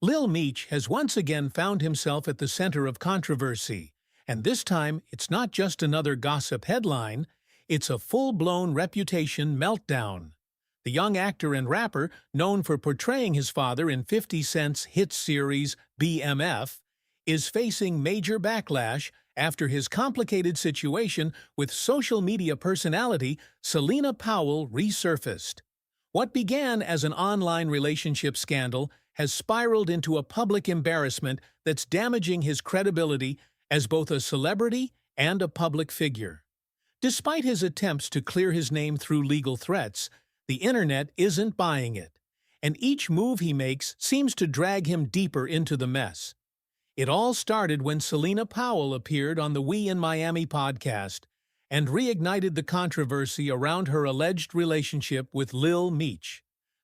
Lil Meech has once again found himself at the center of controversy, and this time it's not just another gossip headline, it's a full-blown reputation meltdown. The young actor and rapper, known for portraying his father in 50 Cent's hit series BMF, is facing major backlash after his complicated situation with social media personality Selena Powell resurfaced. What began as an online relationship scandal has spiraled into a public embarrassment that's damaging his credibility as both a celebrity and a public figure. Despite his attempts to clear his name through legal threats, the internet isn't buying it, and each move he makes seems to drag him deeper into the mess. It all started when Selena Powell appeared on the We in Miami podcast and reignited the controversy around her alleged relationship with Lil Meech.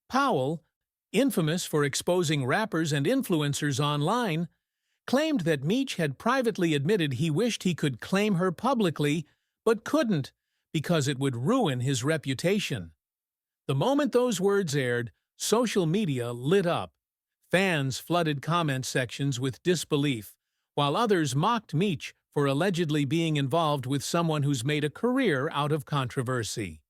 Powell, infamous for exposing rappers and influencers online, claimed that Meech had privately admitted he wished he could claim her publicly, but couldn't because it would ruin his reputation. The moment those words aired, social media lit up. Fans flooded comment sections with disbelief, while others mocked Meech for allegedly being involved with someone who's made a career out of controversy.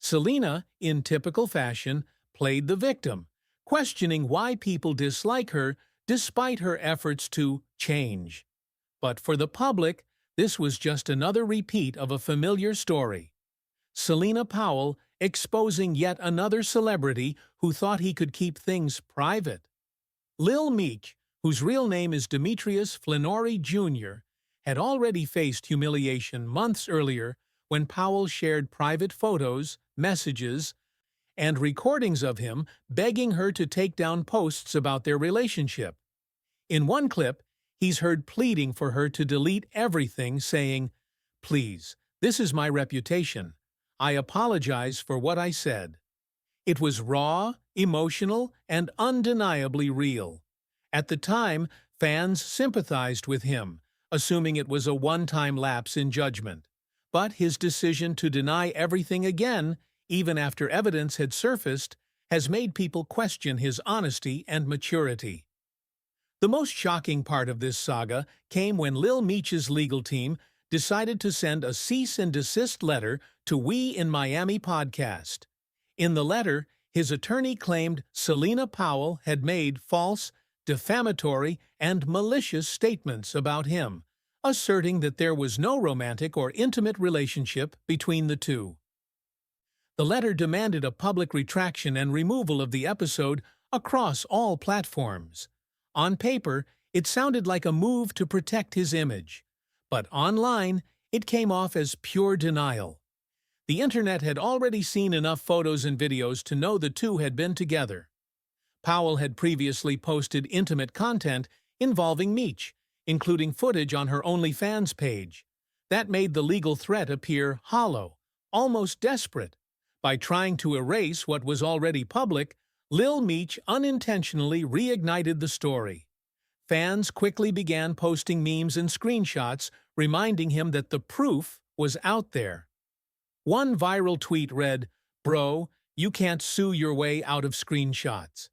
Selena, in typical fashion, played the victim, questioning why people dislike her despite her efforts to change. But for the public, this was just another repeat of a familiar story. Selena Powell exposing yet another celebrity who thought he could keep things private. Lil Meech, whose real name is Demetrius Flannery Jr., had already faced humiliation months earlier when Powell shared private photos, messages, and recordings of him begging her to take down posts about their relationship. In one clip, he's heard pleading for her to delete everything, saying, "Please, this is my reputation. I apologize for what I said." It was raw, emotional, and undeniably real. At the time, fans sympathized with him, assuming it was a one-time lapse in judgment. But his decision to deny everything again, even after evidence had surfaced, has made people question his honesty and maturity. The most shocking part of this saga came when Lil Meech's legal team decided to send a cease-and-desist letter to We in Miami podcast. In the letter, his attorney claimed Selena Powell had made false, defamatory, and malicious statements about him, asserting that there was no romantic or intimate relationship between the two. The letter demanded a public retraction and removal of the episode across all platforms. On paper, it sounded like a move to protect his image, but online, it came off as pure denial. The internet had already seen enough photos and videos to know the two had been together. Powell had previously posted intimate content involving Meech, including footage on her OnlyFans page. That made the legal threat appear hollow, almost desperate. By trying to erase what was already public, Lil Meech unintentionally reignited the story. Fans quickly began posting memes and screenshots, reminding him that the proof was out there. One viral tweet read, "Bro, you can't sue your way out of screenshots."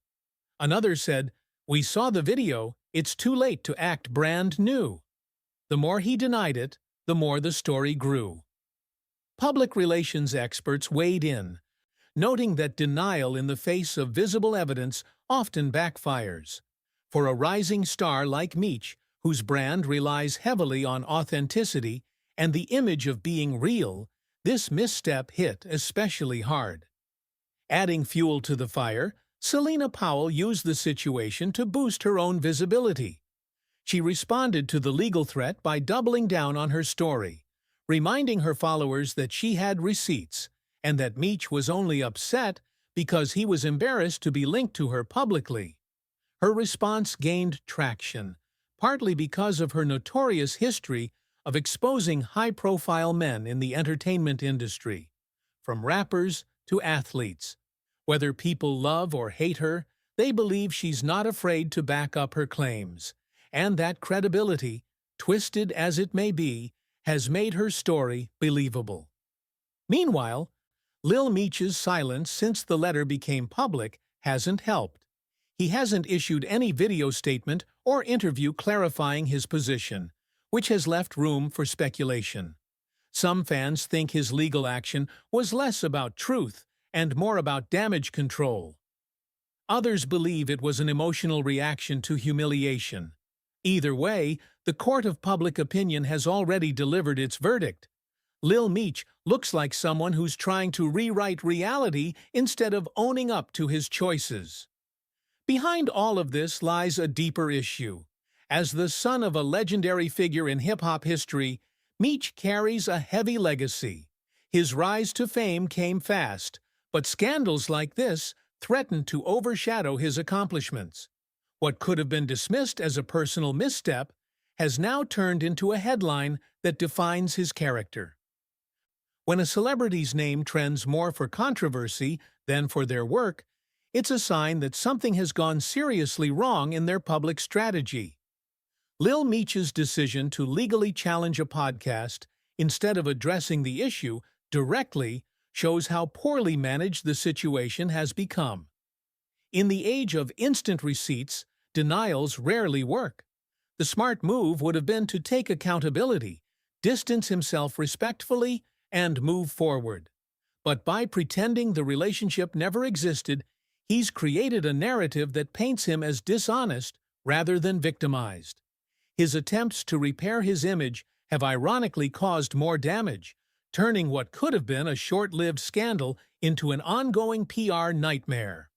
Another said, "We saw the video, it's too late to act brand new." The more he denied it, the more the story grew. Public relations experts weighed in, noting that denial in the face of visible evidence often backfires. For a rising star like Meech, whose brand relies heavily on authenticity and the image of being real, this misstep hit especially hard. Adding fuel to the fire, Selena Powell used the situation to boost her own visibility. She responded to the legal threat by doubling down on her story, reminding her followers that she had receipts and that Meech was only upset because he was embarrassed to be linked to her publicly. Her response gained traction, partly because of her notorious history of exposing high-profile men in the entertainment industry, from rappers to athletes. Whether people love or hate her, they believe she's not afraid to back up her claims, and that credibility, twisted as it may be, has made her story believable. Meanwhile, Lil Meech's silence since the letter became public hasn't helped. he hasn't issued any video statement or interview clarifying his position, which has left room for speculation. Some fans think his legal action was less about truth and more about damage control. Others believe it was an emotional reaction to humiliation. Either way, the court of public opinion has already delivered its verdict. Lil Meech looks like someone who's trying to rewrite reality instead of owning up to his choices. Behind all of this lies a deeper issue. As the son of a legendary figure in hip-hop history, Meech carries a heavy legacy. His rise to fame came fast, but scandals like this threatened to overshadow his accomplishments. What could have been dismissed as a personal misstep has now turned into a headline that defines his character. When a celebrity's name trends more for controversy than for their work, it's a sign that something has gone seriously wrong in their public strategy. Lil Meech's decision to legally challenge a podcast instead of addressing the issue directly shows how poorly managed the situation has become. In the age of instant receipts, denials rarely work. The smart move would have been to take accountability, distance himself respectfully, and move forward. But by pretending the relationship never existed, he's created a narrative that paints him as dishonest rather than victimized. His attempts to repair his image have ironically caused more damage, turning what could have been a short-lived scandal into an ongoing PR nightmare.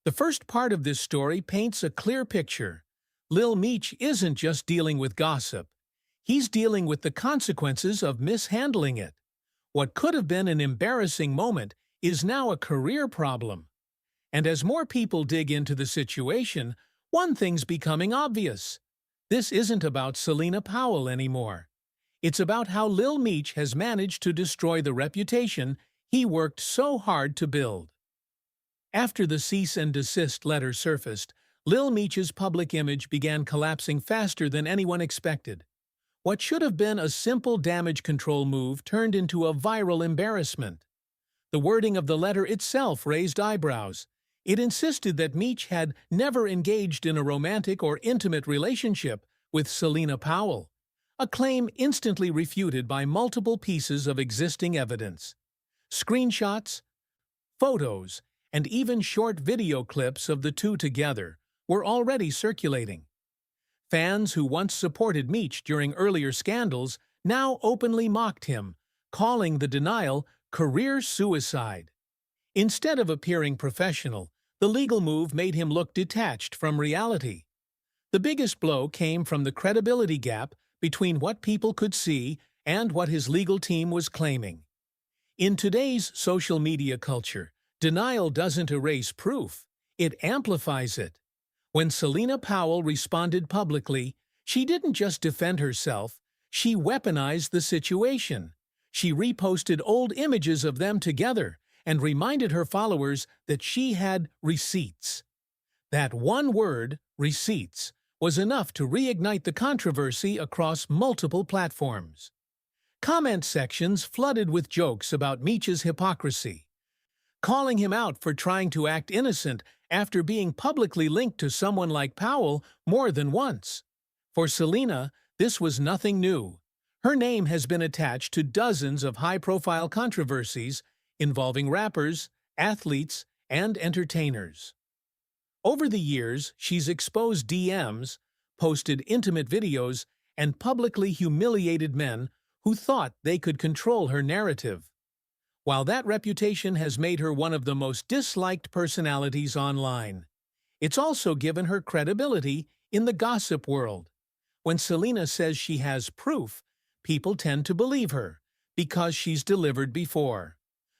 The first part of this story paints a clear picture. Lil Meech isn't just dealing with gossip. He's dealing with the consequences of mishandling it. What could have been an embarrassing moment is now a career problem. And as more people dig into the situation, one thing's becoming obvious. This isn't about Selena Powell anymore. It's about how Lil Meech has managed to destroy the reputation he worked so hard to build. After the cease and desist letter surfaced, Lil Meech's public image began collapsing faster than anyone expected. What should have been a simple damage control move turned into a viral embarrassment. The wording of the letter itself raised eyebrows. It insisted that Meech had never engaged in a romantic or intimate relationship with Selena Powell, a claim instantly refuted by multiple pieces of existing evidence. Screenshots, photos, and even short video clips of the two together were already circulating. Fans who once supported Meech during earlier scandals now openly mocked him, calling the denial career suicide. Instead of appearing professional, the legal move made him look detached from reality. The biggest blow came from the credibility gap between what people could see and what his legal team was claiming. In today's social media culture, denial doesn't erase proof, it amplifies it. When Selena Powell responded publicly, she didn't just defend herself, she weaponized the situation. She reposted old images of them together and reminded her followers that she had receipts. That one word, receipts, was enough to reignite the controversy across multiple platforms. Comment sections flooded with jokes about Meech's hypocrisy, calling him out for trying to act innocent after being publicly linked to someone like Powell more than once. For Selena, this was nothing new. Her name has been attached to dozens of high-profile controversies involving rappers, athletes, and entertainers. Over the years, she's exposed DMs, posted intimate videos, and publicly humiliated men who thought they could control her narrative. While that reputation has made her one of the most disliked personalities online, it's also given her credibility in the gossip world. When Selena says she has proof, people tend to believe her because she's delivered before.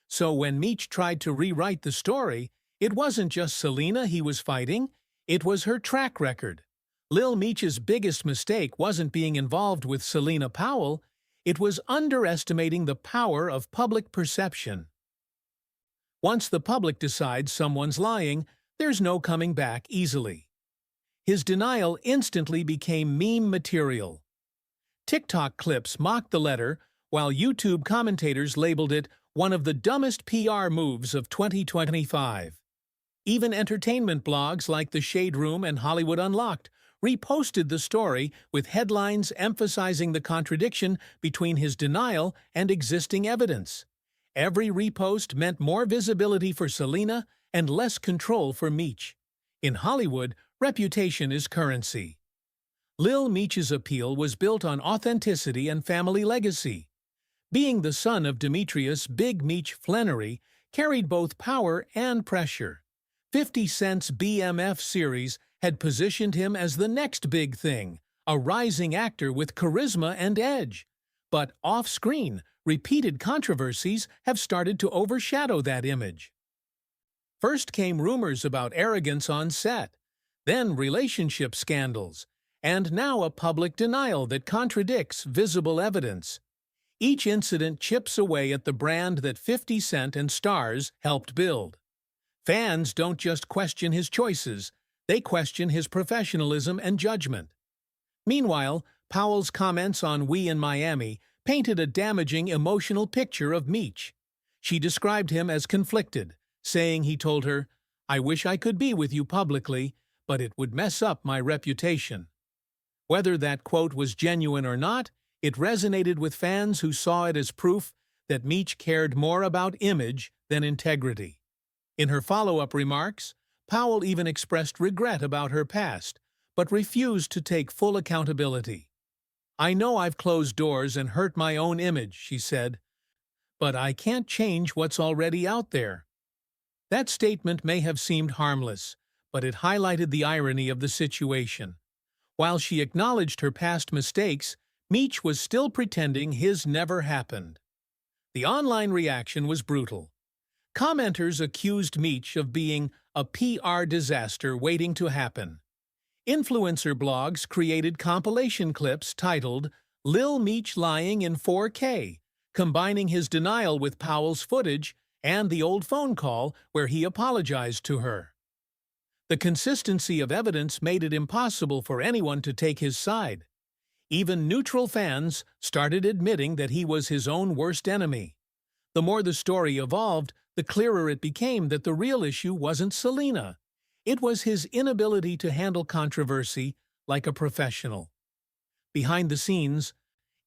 So when Meech tried to rewrite the story, it wasn't just Selena he was fighting, it was her track record. Lil Meech's biggest mistake wasn't being involved with Selena Powell, it was underestimating the power of public perception. Once the public decides someone's lying, there's no coming back easily. His denial instantly became meme material. TikTok clips mocked the letter, while YouTube commentators labeled it one of the dumbest PR moves of 2025. Even entertainment blogs like The Shade Room and Hollywood Unlocked reposted the story with headlines emphasizing the contradiction between his denial and existing evidence. Every repost meant more visibility for Selena and less control for Meech. In Hollywood, reputation is currency. Lil Meech's appeal was built on authenticity and family legacy. Being the son of Demetrius Big Meech Flannery carried both power and pressure. 50 Cent's BMF series had positioned him as the next big thing, a rising actor with charisma and edge. But off-screen, repeated controversies have started to overshadow that image. First came rumors about arrogance on set, then relationship scandals, and now a public denial that contradicts visible evidence. Each incident chips away at the brand that 50 Cent and Stars helped build. Fans don't just question his choices, they question his professionalism and judgment. Meanwhile, Powell's comments on We in Miami painted a damaging emotional picture of Meech. She described him as conflicted, saying he told her, "I wish I could be with you publicly, but it would mess up my reputation." Whether that quote was genuine or not, it resonated with fans who saw it as proof that Meech cared more about image than integrity. In her follow-up remarks, Powell even expressed regret about her past, but refused to take full accountability. "I know I've closed doors and hurt my own image," she said, "but I can't change what's already out there." That statement may have seemed harmless, but it highlighted the irony of the situation. While she acknowledged her past mistakes, Meech was still pretending his never happened. The online reaction was brutal. Commenters accused Meech of being a PR disaster waiting to happen. Influencer blogs created compilation clips titled "Lil Meech Lying in 4K," combining his denial with Powell's footage and the old phone call where he apologized to her. The consistency of evidence made it impossible for anyone to take his side. Even neutral fans started admitting that he was his own worst enemy. The more the story evolved, the clearer it became that the real issue wasn't Selena. It was his inability to handle controversy like a professional. Behind the scenes,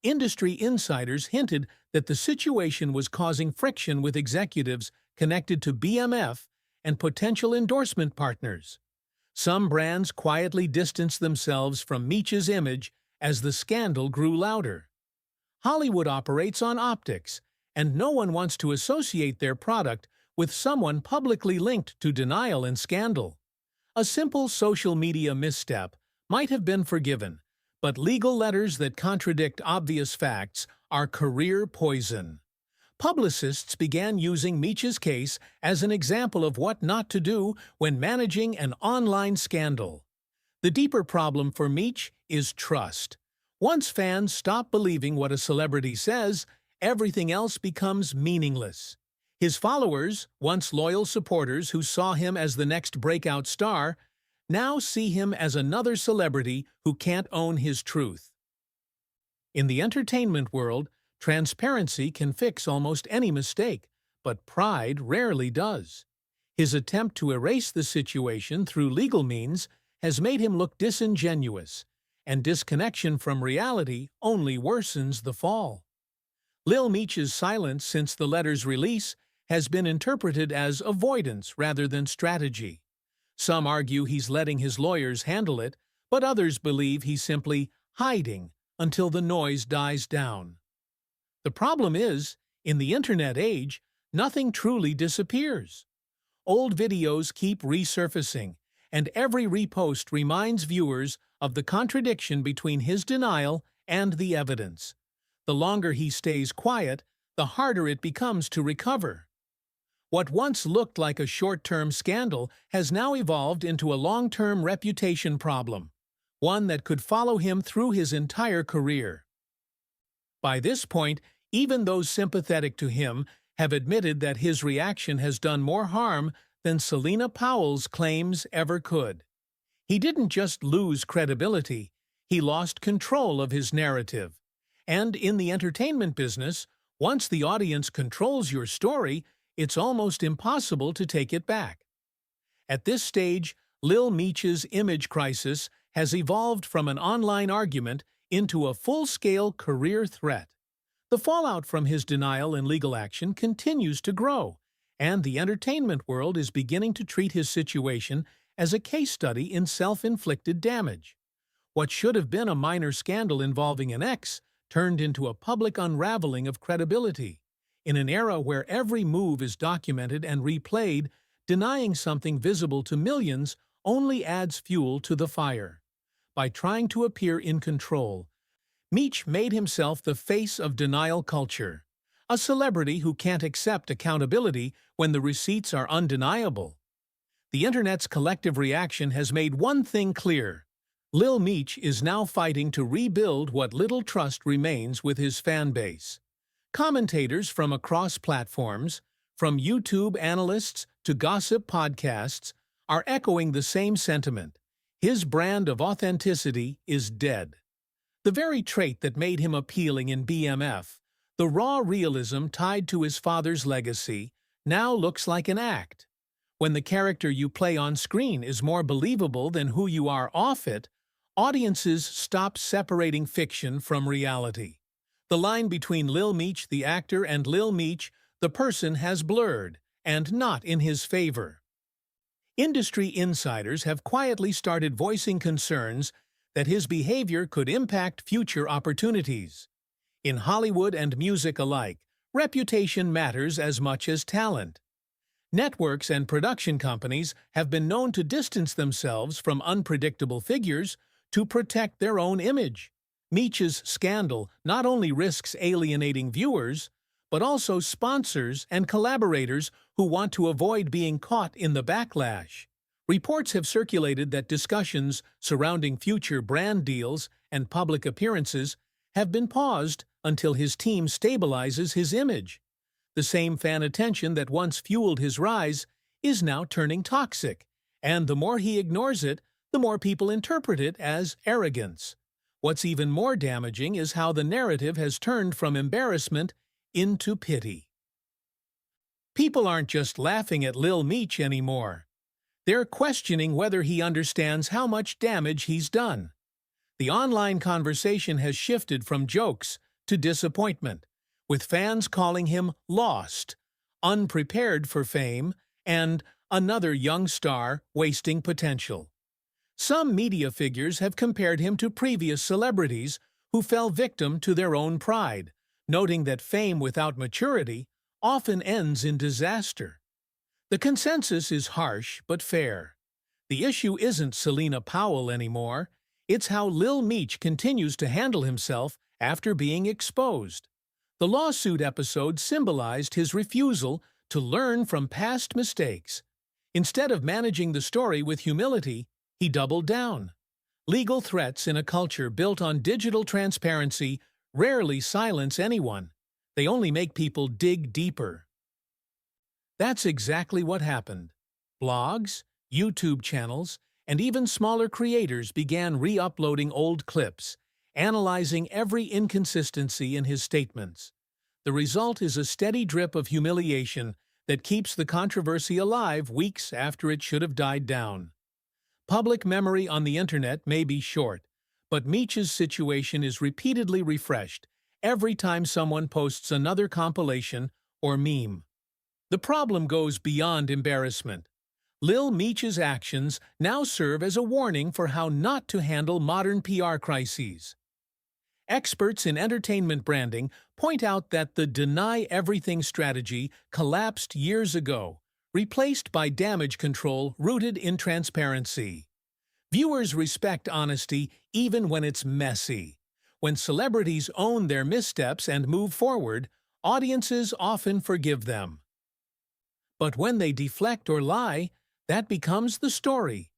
industry insiders hinted that the situation was causing friction with executives connected to BMF and potential endorsement partners. Some brands quietly distanced themselves from Meech's image as the scandal grew louder. Hollywood operates on optics, and no one wants to associate their product with someone publicly linked to denial and scandal. A simple social media misstep might have been forgiven, but legal letters that contradict obvious facts are career poison. Publicists began using Meech's case as an example of what not to do when managing an online scandal. The deeper problem for Meech is trust. Once fans stop believing what a celebrity says, everything else becomes meaningless. His followers, once loyal supporters who saw him as the next breakout star, now see him as another celebrity who can't own his truth. In the entertainment world, transparency can fix almost any mistake, but pride rarely does. His attempt to erase the situation through legal means has made him look disingenuous, and disconnection from reality only worsens the fall. Lil Meech's silence since the letter's release has been interpreted as avoidance rather than strategy. Some argue he's letting his lawyers handle it, but others believe he's simply hiding until the noise dies down. The problem is, in the internet age, nothing truly disappears. Old videos keep resurfacing, and every repost reminds viewers of the contradiction between his denial and the evidence. The longer he stays quiet, the harder it becomes to recover. What once looked like a short-term scandal has now evolved into a long-term reputation problem, one that could follow him through his entire career. By this point, even those sympathetic to him have admitted that his reaction has done more harm than Selena Powell's claims ever could. He didn't just lose credibility, he lost control of his narrative. And in the entertainment business, once the audience controls your story, it's almost impossible to take it back. At this stage, Lil Meech's image crisis has evolved from an online argument into a full-scale career threat. The fallout from his denial and legal action continues to grow, and the entertainment world is beginning to treat his situation as a case study in self-inflicted damage. What should have been a minor scandal involving an ex turned into a public unraveling of credibility. In an era where every move is documented and replayed, denying something visible to millions only adds fuel to the fire. By trying to appear in control, Meech made himself the face of denial culture, a celebrity who can't accept accountability when the receipts are undeniable. The internet's collective reaction has made one thing clear. Lil Meech is now fighting to rebuild what little trust remains with his fan base. Commentators from across platforms, from YouTube analysts to gossip podcasts, are echoing the same sentiment. His brand of authenticity is dead. The very trait that made him appealing in BMF, the raw realism tied to his father's legacy, now looks like an act. When the character you play on screen is more believable than who you are off it, audiences stop separating fiction from reality. The line between Lil Meech, the actor, and Lil Meech, the person, has blurred, and not in his favor. Industry insiders have quietly started voicing concerns that his behavior could impact future opportunities. In Hollywood and music alike, reputation matters as much as talent. Networks and production companies have been known to distance themselves from unpredictable figures to protect their own image. Meech's scandal not only risks alienating viewers, but also sponsors and collaborators who want to avoid being caught in the backlash. Reports have circulated that discussions surrounding future brand deals and public appearances have been paused until his team stabilizes his image. The same fan attention that once fueled his rise is now turning toxic, and the more he ignores it, the more people interpret it as arrogance. What's even more damaging is how the narrative has turned from embarrassment into pity. People aren't just laughing at Lil Meech anymore. They're questioning whether he understands how much damage he's done. The online conversation has shifted from jokes to disappointment, with fans calling him lost, unprepared for fame, and another young star wasting potential. Some media figures have compared him to previous celebrities who fell victim to their own pride, noting that fame without maturity often ends in disaster. The consensus is harsh but fair. The issue isn't Selena Powell anymore, it's how Lil Meech continues to handle himself after being exposed. The lawsuit episode symbolized his refusal to learn from past mistakes. Instead of managing the story with humility, he doubled down. Legal threats in a culture built on digital transparency rarely silence anyone. They only make people dig deeper. That's exactly what happened. Blogs, YouTube channels, and even smaller creators began re-uploading old clips, analyzing every inconsistency in his statements. The result is a steady drip of humiliation that keeps the controversy alive weeks after it should have died down. Public memory on the internet may be short, but Meech's situation is repeatedly refreshed every time someone posts another compilation or meme. The problem goes beyond embarrassment. Lil Meech's actions now serve as a warning for how not to handle modern PR crises. Experts in entertainment branding point out that the deny everything strategy collapsed years ago, replaced by damage control rooted in transparency. Viewers respect honesty even when it's messy. When celebrities own their missteps and move forward, audiences often forgive them. But when they deflect or lie, that becomes the story.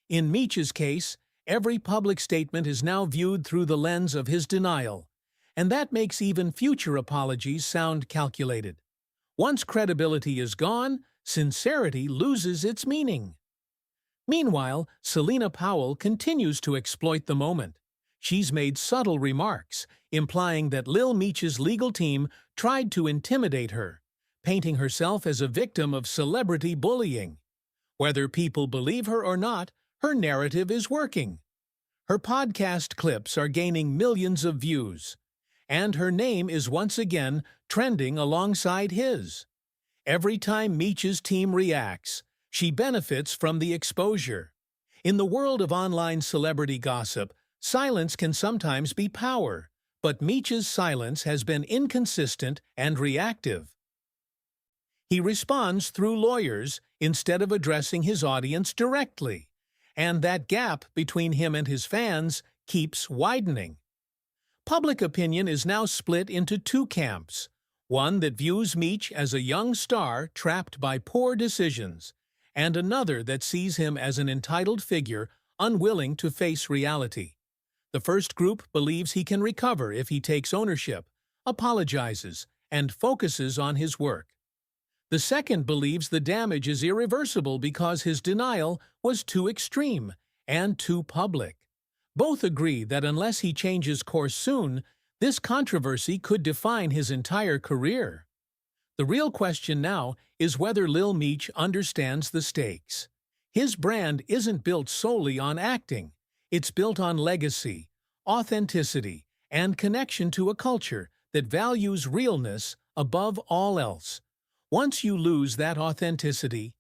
In Meech's case, every public statement is now viewed through the lens of his denial, and that makes even future apologies sound calculated. Once credibility is gone, sincerity loses its meaning. Meanwhile, Selena Powell continues to exploit the moment. She's made subtle remarks, implying that Lil Meech's legal team tried to intimidate her, painting herself as a victim of celebrity bullying. Whether people believe her or not, her narrative is working. Her podcast clips are gaining millions of views, and her name is once again trending alongside his. Every time Meech's team reacts, she benefits from the exposure. In the world of online celebrity gossip, silence can sometimes be power, but Meech's silence has been inconsistent and reactive. He responds through lawyers instead of addressing his audience directly, and that gap between him and his fans keeps widening. Public opinion is now split into two camps, one that views Meech as a young star trapped by poor decisions, and another that sees him as an entitled figure unwilling to face reality. The first group believes he can recover if he takes ownership, apologizes, and focuses on his work. The second believes the damage is irreversible because his denial was too extreme and too public. Both agree that unless he changes course soon, this controversy could define his entire career. The real question now is whether Lil Meech understands the stakes. His brand isn't built solely on acting. It's built on legacy, authenticity, and connection to a culture that values realness above all else. Once you lose that authenticity,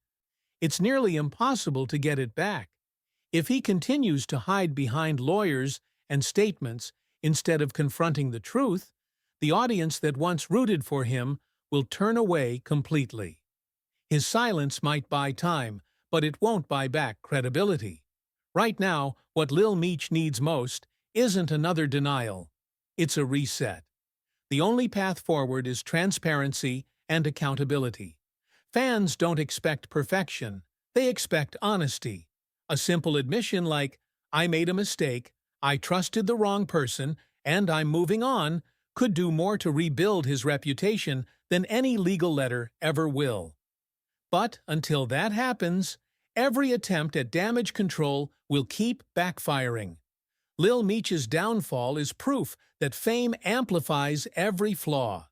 it's nearly impossible to get it back. If he continues to hide behind lawyers and statements instead of confronting the truth, the audience that once rooted for him will turn away completely. His silence might buy time, but it won't buy back credibility. Right now, what Lil Meech needs most isn't another denial. It's a reset. The only path forward is transparency and accountability. Fans don't expect perfection. They expect honesty. A simple admission like, "I made a mistake, I trusted the wrong person, and I'm moving on," could do more to rebuild his reputation than any legal letter ever will. But until that happens, every attempt at damage control will keep backfiring. Lil Meech's downfall is proof that fame amplifies every flaw.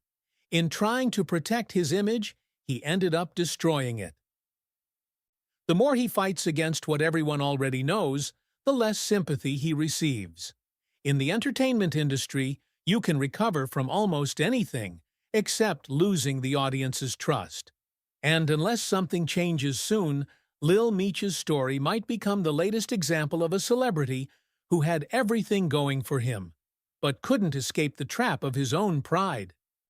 In trying to protect his image, he ended up destroying it. The more he fights against what everyone already knows, the less sympathy he receives. In the entertainment industry, you can recover from almost anything, except losing the audience's trust. And unless something changes soon, Lil Meech's story might become the latest example of a celebrity who had everything going for him, but couldn't escape the trap of his own pride.